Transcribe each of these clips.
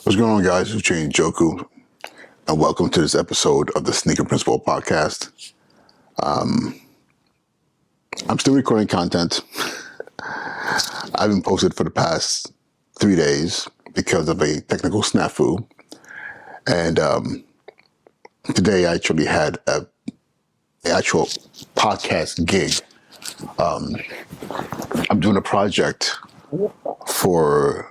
What's going on, guys? It's Jane Joku, and welcome to this episode of the Sneaker Principle Podcast. I'm still recording content. I've been posted for the past 3 days because of a technical snafu, and today I actually had an actual podcast gig. I'm doing a project for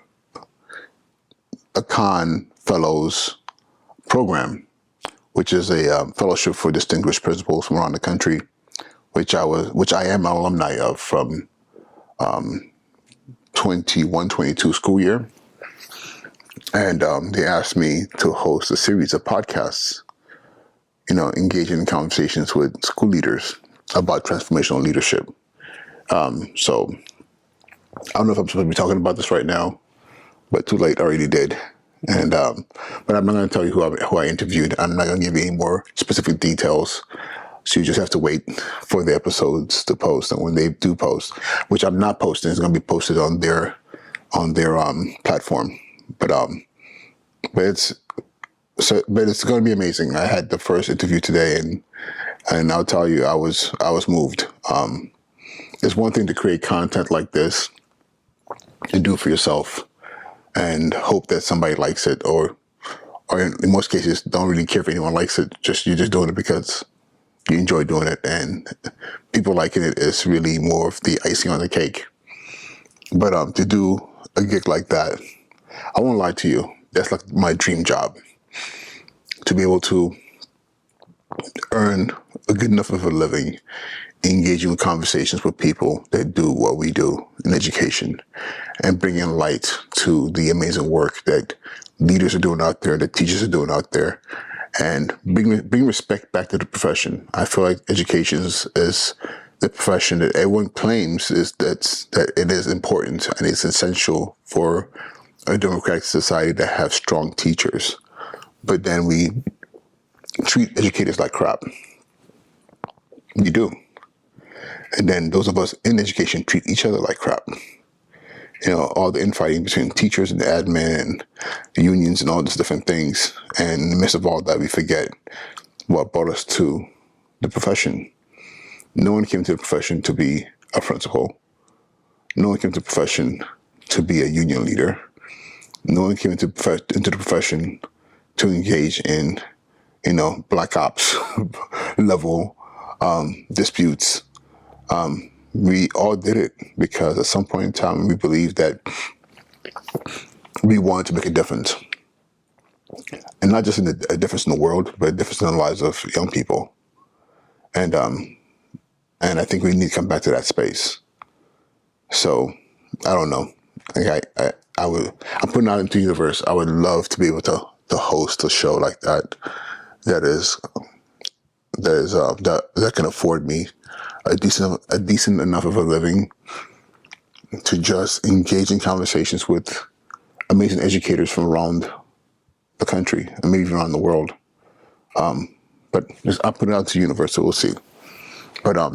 a Cahn Fellows Program, which is a fellowship for distinguished principals from around the country, which I am an alumni of from 21-22 school year. And they asked me to host a series of podcasts, engaging in conversations with school leaders about transformational leadership. So I don't know if I'm supposed to be talking about this right now, but too late, I already did. And but I'm not going to tell you who I interviewed. I'm not going to give you any more specific details. So you just have to wait for the episodes to post. And when they do post, which I'm not posting, it's going to be posted on their platform. But it's going to be amazing. I had the first interview today, and I'll tell you, I was moved. It's one thing to create content like this and do it for yourself and hope that somebody likes it, or in most cases don't really care if anyone likes it. You're just doing it because you enjoy doing it, and people liking it is really more of the icing on the cake. But to do a gig like that, I won't lie to you, that's like my dream job. To be able to earn a good enough of a living, engaging in conversations with people that do what we do in education, and bringing light to the amazing work that leaders are doing out there, that teachers are doing out there, and bring respect back to the profession. I feel like education is the profession that everyone claims that it is important and it's essential for a democratic society to have strong teachers. But then we treat educators like crap. We do. And then those of us in education treat each other like crap. All the infighting between teachers and the admin and the unions and all these different things. And in the midst of all that, we forget what brought us to the profession. No one came to the profession to be a principal. No one came to the profession to be a union leader. No one came into the profession to engage in, black ops level disputes. We all did it because at some point in time we believed that we wanted to make a difference, and not just a difference in the world, but a difference in the lives of young people. And I think we need to come back to that space. So I don't know. I'm putting out into the universe. I would love to be able to host a show like that. That can afford me a decent enough of a living to just engage in conversations with amazing educators from around the country and maybe even around the world. But I'll put it out to the universe, so we'll see. But I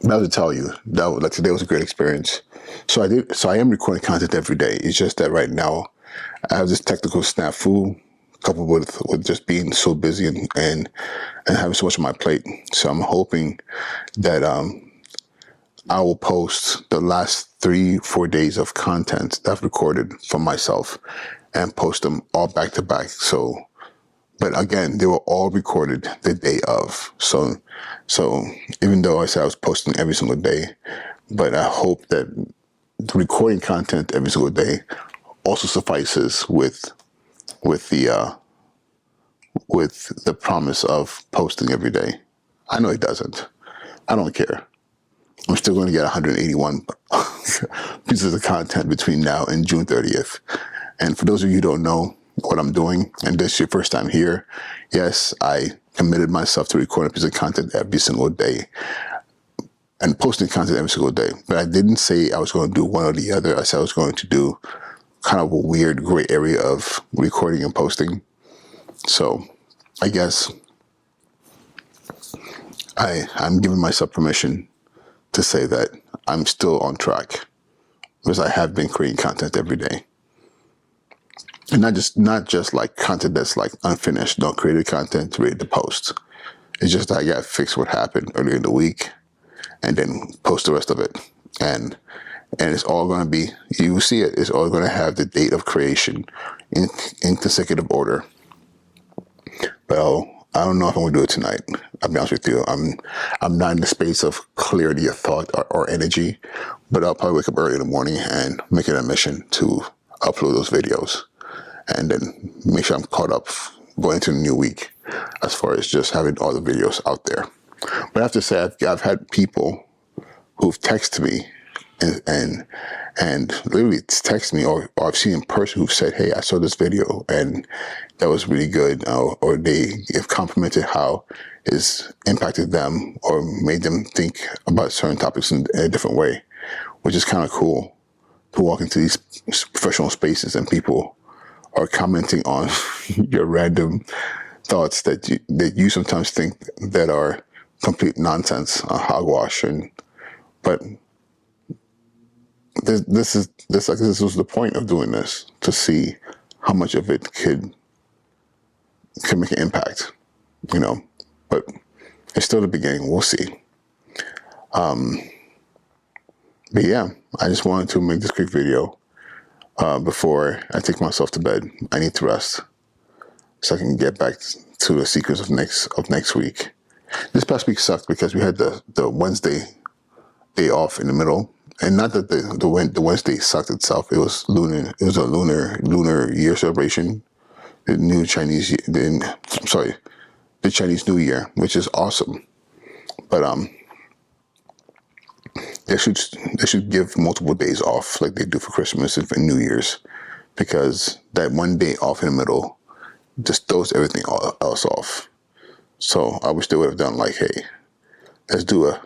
have to tell you that today was a great experience. So I am recording content every day. It's just that right now I have this technical snafu coupled with just being so busy and having so much on my plate. So I'm hoping that I will post the last 3-4 days of content that I've recorded for myself and post them all back to back. So, but again, they were all recorded the day of. So even though I said I was posting every single day, but I hope that the recording content every single day also suffices with the promise of posting every day. I know it doesn't. I don't care. I'm still going to get 181 pieces of content between now and June 30th. And for those of you who don't know what I'm doing, and this is your first time here, yes, I committed myself to recording a piece of content every single day and posting content every single day. But I didn't say I was going to do one or the other. I said I was going to do kind of a weird gray area of recording and posting. So I guess I'm giving myself permission to say that I'm still on track because I have been creating content every day. And not just like content that's like unfinished, not created content ready to post. It's just that I got to fix what happened earlier in the week and then post the rest of it. And it's all going to be, you will see it, it's all going to have the date of creation in consecutive order. Well, I don't know if I'm going to do it tonight. I'll be honest with you. I'm not in the space of clarity of thought or energy, but I'll probably wake up early in the morning and make it a mission to upload those videos and then make sure I'm caught up going into the new week as far as just having all the videos out there. But I have to say, I've had people who've texted me and literally text me, or I've seen in person who've said, "Hey, I saw this video and that was really good," or they have complimented how it's impacted them or made them think about certain topics in a different way, which is kind of cool to walk into these professional spaces and people are commenting on your random thoughts that you sometimes think that are complete nonsense, hogwash, but this was the point of doing this, to see how much of it could make an impact, but it's still the beginning. We'll see. But yeah, I just wanted to make this quick video before I take myself to bed. I need to rest so I can get back to the sequence of next week. This past week sucked because we had the Wednesday day off in the middle, and not that the Wednesday sucked itself. It was lunar. It was a lunar year celebration, the Chinese New Year, which is awesome. But they should give multiple days off like they do for Christmas and for New Year's, because that one day off in the middle just throws everything else off. So I wish they would have done like, hey, let's do a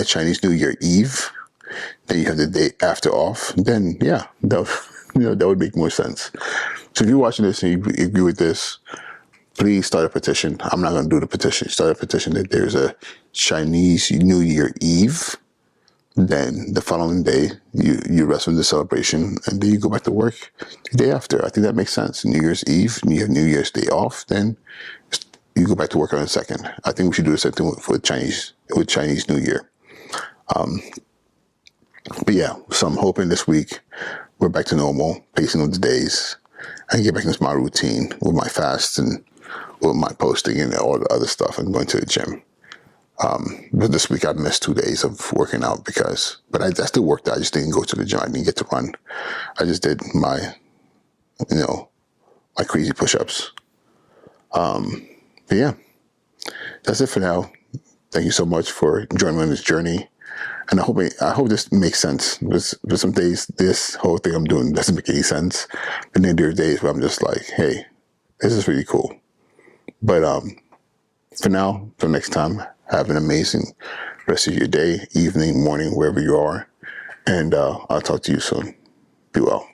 Chinese New Year Eve, then you have the day after off. Then yeah, that would make more sense. So if you're watching this and you agree with this, please start a petition. I'm not going to do the petition. Start a petition that there's a Chinese New Year Eve. Then the following day, you rest from the celebration, and then you go back to work the day after. I think that makes sense. New Year's Eve, you have New Year's Day off, then you go back to work on the second. I think we should do the same thing with Chinese New Year. But yeah, so I'm hoping this week we're back to normal, pacing of the days. I can get back into my routine with my fast and with my posting and all the other stuff and going to the gym. But this week I missed 2 days of working out but I still worked out. I just didn't go to the gym. I didn't get to run. I just did my crazy push-ups. But yeah, that's it for now. Thank you so much for joining me on this journey. And I hope this makes sense. Because some days this whole thing I'm doing doesn't make any sense. And then there are days where I'm just like, hey, this is really cool. But for now, till next time, have an amazing rest of your day, evening, morning, wherever you are. And I'll talk to you soon. Be well.